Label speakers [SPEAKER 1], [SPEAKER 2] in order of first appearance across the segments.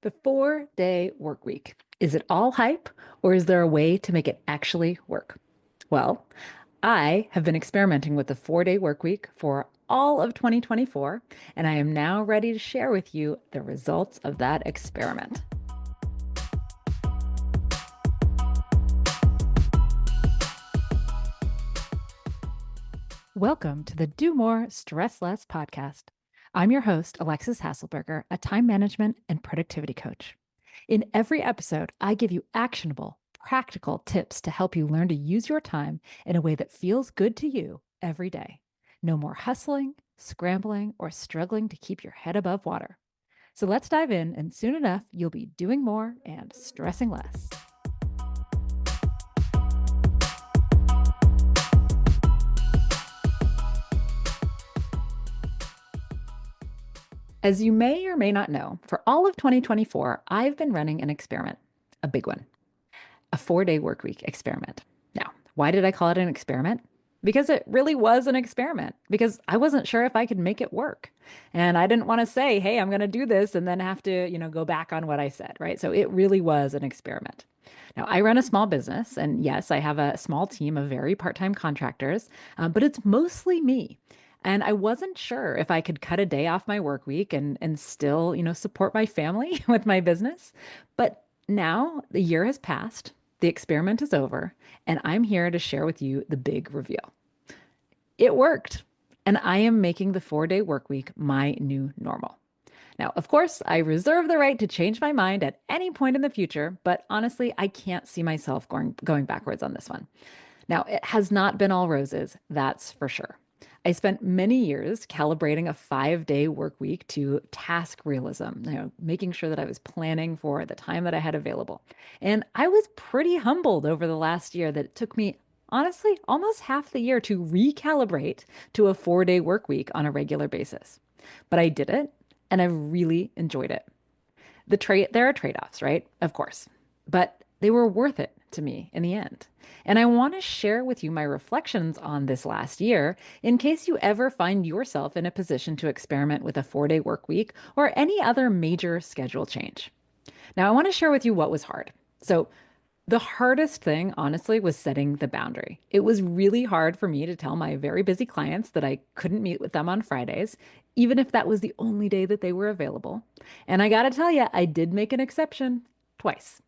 [SPEAKER 1] The 4-day work week. Is it all hype or is there a way to make it actually work? Well, I have been experimenting with the 4-day work week for all of 2024, and I am now ready to share with you the results of that experiment. Welcome to the Do More, Stress Less podcast. I'm your host, Alexis Hasselberger, a time management and productivity coach. In every episode, I give you actionable, practical tips to help you learn to use your time in a way that feels good to you every day. No more hustling, scrambling, or struggling to keep your head above water. So let's dive in, and soon enough, you'll be doing more and stressing less. As you may or may not know, for all of 2024, I've been running an experiment, a big one, a 4-day work week experiment. Now, why did I call it an experiment? Because it really was an experiment, because I wasn't sure if I could make it work. And I didn't want to say, hey, I'm going to do this and then have to, go back on what I said, right? So it really was an experiment. Now, I run a small business, and yes, I have a small team of very part-time contractors, but it's mostly me. And I wasn't sure if I could cut a day off my work week and still, support my family with my business. But now the year has passed, the experiment is over, and I'm here to share with you the big reveal. It worked, and I am making the 4-day work week my new normal. Now, of course, I reserve the right to change my mind at any point in the future, but honestly, I can't see myself going backwards on this one. Now, it has not been all roses, that's for sure. I spent many years calibrating a 5-day work week to task realism, making sure that I was planning for the time that I had available. And I was pretty humbled over the last year that it took me, honestly, almost half the year to recalibrate to a 4-day work week on a regular basis. But I did it, and I really enjoyed it. There are trade-offs, right? Of course. But they were worth it to me in the end. And I want to share with you my reflections on this last year in case you ever find yourself in a position to experiment with a 4-day work week or any other major schedule change. Now, I want to share with you what was hard. So, the hardest thing, honestly, was setting the boundary. It was really hard for me to tell my very busy clients that I couldn't meet with them on Fridays, even if that was the only day that they were available. And I got to tell you, I did make an exception twice.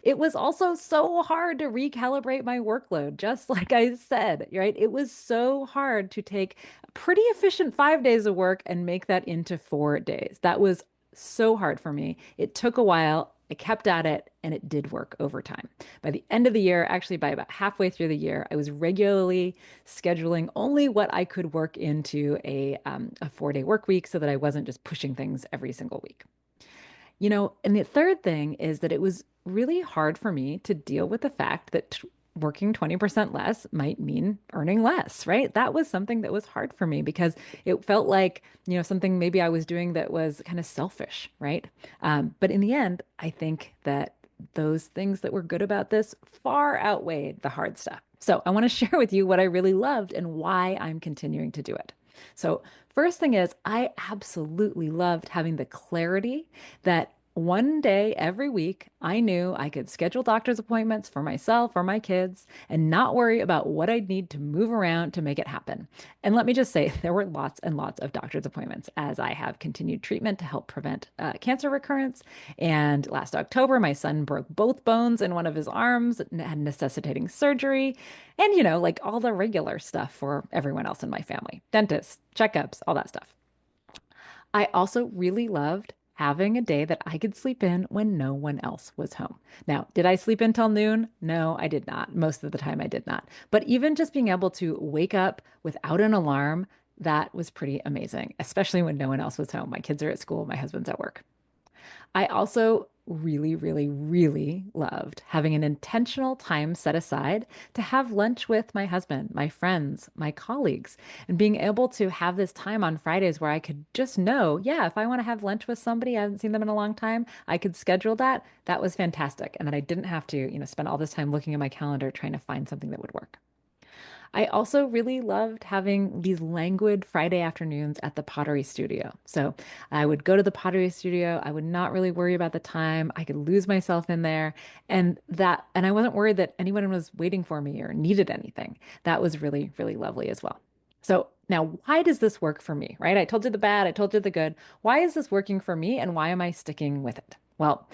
[SPEAKER 1] It was also so hard to recalibrate my workload, just like I said, right? It was so hard to take a pretty efficient 5 days of work and make that into 4 days. That was so hard for me. It took a while. I kept at it and it did work over time. By the end of the year, actually by about halfway through the year, I was regularly scheduling only what I could work into a 4-day work week so that I wasn't just pushing things every single week. And the third thing is that it was really hard for me to deal with the fact that working 20% less might mean earning less, right? That was something that was hard for me because it felt like, something maybe I was doing that was kind of selfish, right? But in the end, I think that those things that were good about this far outweighed the hard stuff. So I want to share with you what I really loved and why I'm continuing to do it. So, first thing is, I absolutely loved having the clarity that one day every week, I knew I could schedule doctor's appointments for myself or my kids and not worry about what I'd need to move around to make it happen. And let me just say, there were lots and lots of doctor's appointments as I have continued treatment to help prevent cancer recurrence. And last October, my son broke both bones in one of his arms, had necessitating surgery, and, like all the regular stuff for everyone else in my family, dentists, checkups, all that stuff. I also really loved having a day that I could sleep in when no one else was home. Now, did I sleep until noon? No, I did not. Most of the time, I did not. But even just being able to wake up without an alarm, that was pretty amazing, especially when no one else was home. My kids are at school, my husband's at work. I also really, really, really loved having an intentional time set aside to have lunch with my husband, my friends, my colleagues, and being able to have this time on Fridays where I could just know, yeah, if I want to have lunch with somebody, I haven't seen them in a long time, I could schedule that. That was fantastic. And that I didn't have to, spend all this time looking at my calendar trying to find something that would work. I also really loved having these languid Friday afternoons at the pottery studio. So I would go to the pottery studio. I would not really worry about the time. I could lose myself in there. And I wasn't worried that anyone was waiting for me or needed anything. That was really, really lovely as well. So now, why does this work for me, right? I told you the bad, I told you the good. Why is this working for me and why am I sticking with it? Well,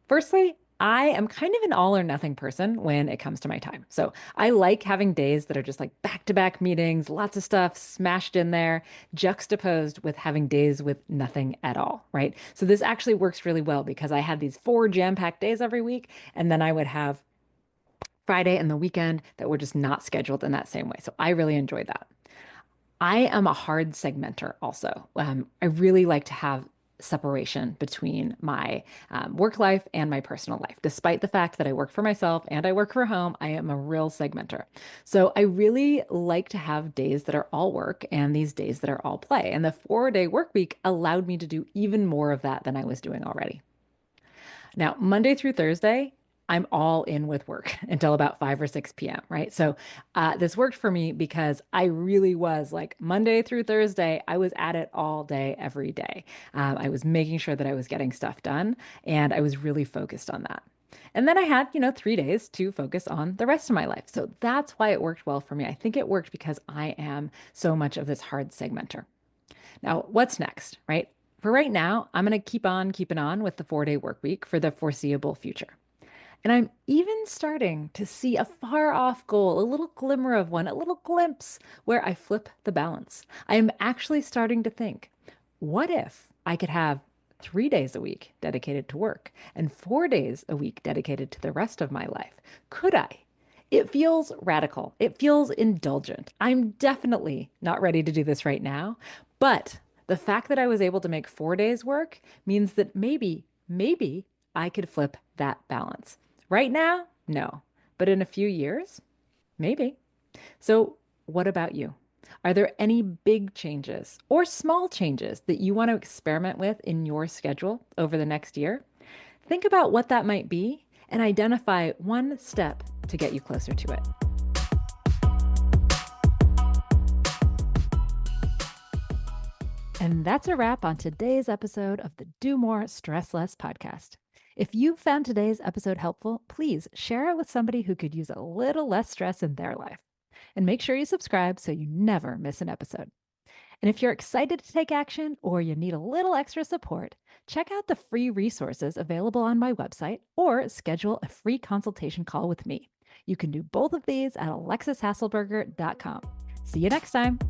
[SPEAKER 1] firstly, I am kind of an all or nothing person when it comes to my time. So I like having days that are just like back to back meetings, lots of stuff smashed in there, juxtaposed with having days with nothing at all, right? So this actually works really well because I had these 4 jam-packed days every week, and then I would have Friday and the weekend that were just not scheduled in that same way. So I really enjoyed that. I am a hard segmenter also. I really like to have separation between my work life and my personal life. Despite the fact that I work for myself and I work from home, I am a real segmenter. So I really like to have days that are all work and these days that are all play. And the 4-day work week allowed me to do even more of that than I was doing already. Now, Monday through Thursday, I'm all in with work until about 5 or 6 p.m., right? So this worked for me because I really was like Monday through Thursday, I was at it all day, every day. I was making sure that I was getting stuff done and I was really focused on that. And then I had, 3 days to focus on the rest of my life. So that's why it worked well for me. I think it worked because I am so much of this hard segmenter. Now, what's next, right? For right now, I'm going to keep on keeping on with the 4-day work week for the foreseeable future. And I'm even starting to see a far off goal, a little glimmer of one, a little glimpse where I flip the balance. I am actually starting to think, what if I could have 3 days a week dedicated to work and 4 days a week dedicated to the rest of my life? Could I? It feels radical. It feels indulgent. I'm definitely not ready to do this right now, but the fact that I was able to make 4 days work means that maybe I could flip that balance. Right now, no. But in a few years, maybe. So, what about you? Are there any big changes or small changes that you want to experiment with in your schedule over the next year? Think about what that might be and identify one step to get you closer to it. And that's a wrap on today's episode of the Do More, Stress Less podcast. If you found today's episode helpful, please share it with somebody who could use a little less stress in their life. And make sure you subscribe so you never miss an episode. And if you're excited to take action or you need a little extra support, check out the free resources available on my website or schedule a free consultation call with me. You can do both of these at alexishasselberger.com. See you next time.